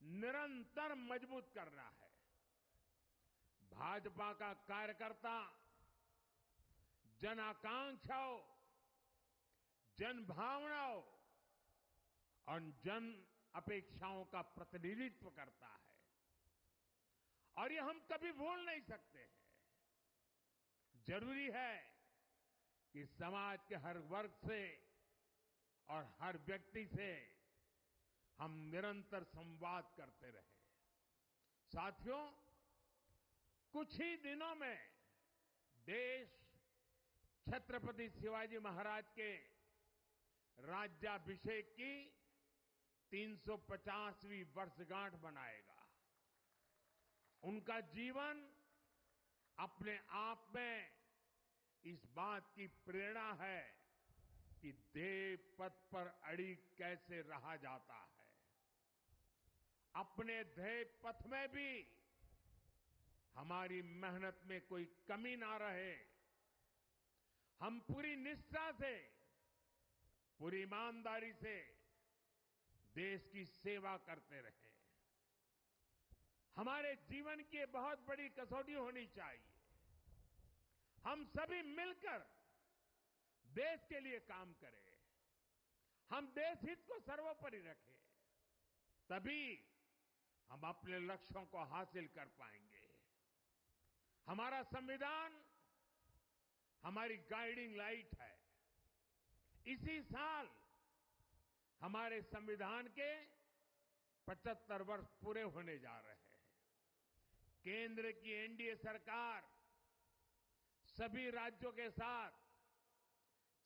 निरंतर मजबूत करना है। भाजपा का कार्यकर्ता जन आकांक्षाओं, जन भावनाओं और जन अपेक्षाओं का प्रतिनिधित्व करता है और ये हम कभी भूल नहीं सकते हैं। जरूरी है कि समाज के हर वर्ग से और हर व्यक्ति से हम निरंतर संवाद करते रहें। साथियों, कुछ ही दिनों में देश छत्रपति शिवाजी महाराज के राज्याभिषेक की 350वीं वर्षगांठ मनाएगा। उनका जीवन अपने आप में इस बात की प्रेरणा है कि ध्येय पथ पर अड़ी कैसे रहा जाता है। अपने ध्येय पथ में भी हमारी मेहनत में कोई कमी ना रहे। हम पूरी निष्ठा से, पूरी ईमानदारी से देश की सेवा करते रहे। हमारे जीवन की ये बहुत बड़ी कसौटी होनी चाहिए। हम सभी मिलकर देश के लिए काम करें, हम देश हित को सर्वोपरि रखें, तभी हम अपने लक्ष्यों को हासिल कर पाएंगे। हमारा संविधान हमारी गाइडिंग लाइट है। इसी साल हमारे संविधान के 75 वर्ष पूरे होने जा रहे हैं। केंद्र की एनडीए सरकार सभी राज्यों के साथ,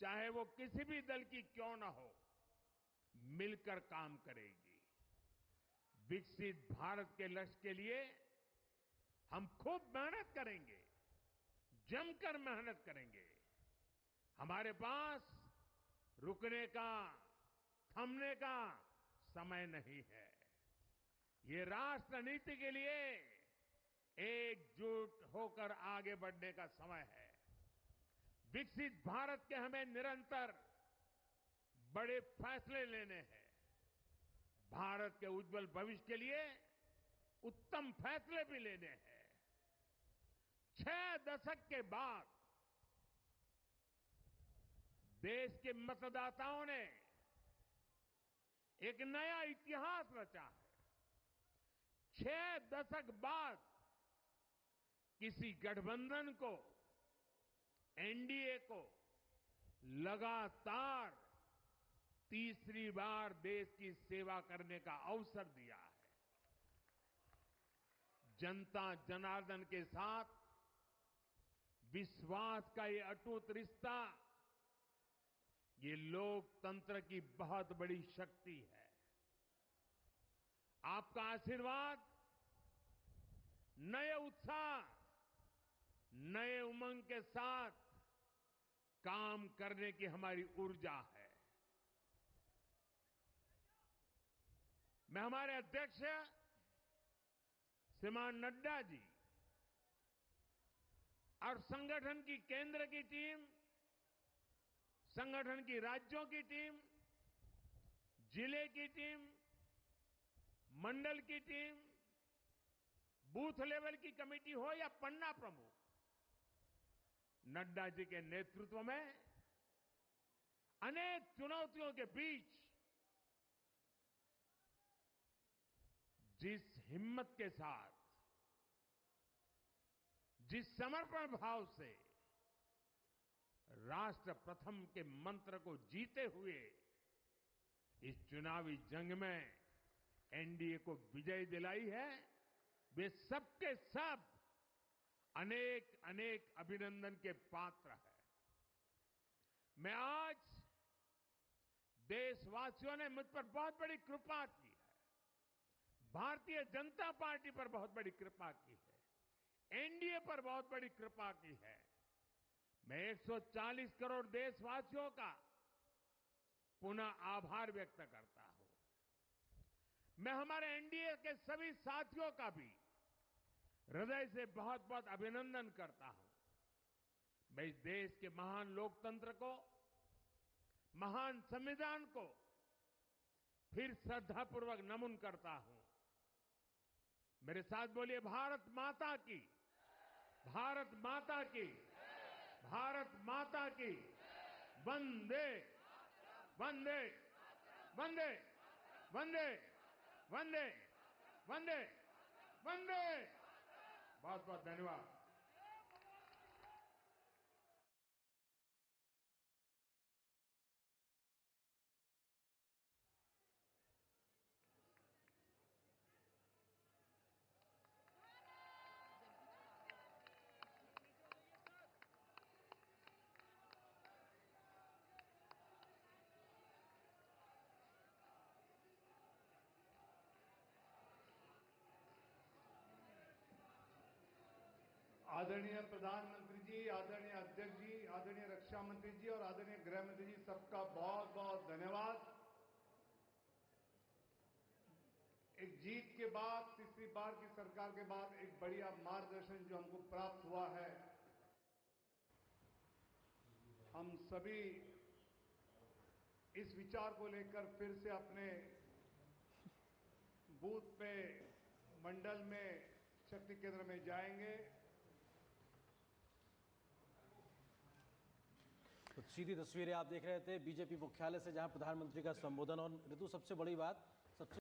चाहे वो किसी भी दल की क्यों न हो, मिलकर काम करेगी। विकसित भारत के लक्ष्य के लिए हम खूब मेहनत करेंगे, जमकर मेहनत करेंगे। हमारे पास रुकने का, थमने का समय नहीं है। ये राष्ट्र नीति के लिए एकजुट होकर आगे बढ़ने का समय है। विकसित भारत के हमें निरंतर बड़े फैसले लेने हैं। भारत के उज्जवल भविष्य के लिए उत्तम फैसले भी लेने हैं। 6 दशक के बाद देश के मतदाताओं ने एक नया इतिहास रचा है। 6 दशक बाद किसी गठबंधन को, एनडीए को लगातार तीसरी बार देश की सेवा करने का अवसर दिया है। जनता जनार्दन के साथ विश्वास का ये अटूट रिश्ता ये लोकतंत्र की बहुत बड़ी शक्ति है। आपका आशीर्वाद नए उत्साह, नए उमंग के साथ काम करने की हमारी ऊर्जा है। मैं हमारे अध्यक्ष श्रीमान नड्डा जी और संगठन की केंद्र की टीम, संगठन की राज्यों की टीम, जिले की टीम, मंडल की टीम, बूथ लेवल की कमेटी हो या पन्ना प्रमुख, नड्डा जी के नेतृत्व में अनेक चुनौतियों के बीच जिस हिम्मत के साथ, जिस समर्पण भाव से राष्ट्र प्रथम के मंत्र को जीते हुए इस चुनावी जंग में एनडीए को विजय दिलाई है, वे सबके सब अनेक अनेक अभिनंदन के पात्र हैं। मैं आज देशवासियों ने मुझ पर बहुत बड़ी कृपा की है, भारतीय जनता पार्टी पर बहुत बड़ी कृपा की है, एनडीए पर बहुत बड़ी कृपा की है। मैं 140 करोड़ देशवासियों का पुनः आभार व्यक्त करता हूं। मैं हमारे एनडीए के सभी साथियों का भी हृदय से बहुत बहुत अभिनंदन करता हूं। मैं इस देश के महान लोकतंत्र को, महान संविधान को फिर श्रद्धापूर्वक नमन करता हूं। मेरे साथ बोलिए, भारत माता की, भारत माता की, भारत माता की, वंदे वंदे वंदे वंदे वंदे वंदे वंदे। बहुत बहुत धन्यवाद। आदरणीय प्रधानमंत्री जी, आदरणीय अध्यक्ष जी, आदरणीय रक्षा मंत्री जी और आदरणीय गृह मंत्री जी, सबका बहुत बहुत धन्यवाद। एक जीत के बाद, तीसरी बार की सरकार के बाद एक बढ़िया मार्गदर्शन जो हमको प्राप्त हुआ है, हम सभी इस विचार को लेकर फिर से अपने बूथ पे, मंडल में, शक्ति केंद्र में जाएंगे। तो सीधी तस्वीरें आप देख रहे थे बीजेपी मुख्यालय से, जहां प्रधानमंत्री का संबोधन। और ऋतु, सबसे बड़ी बात, सबसे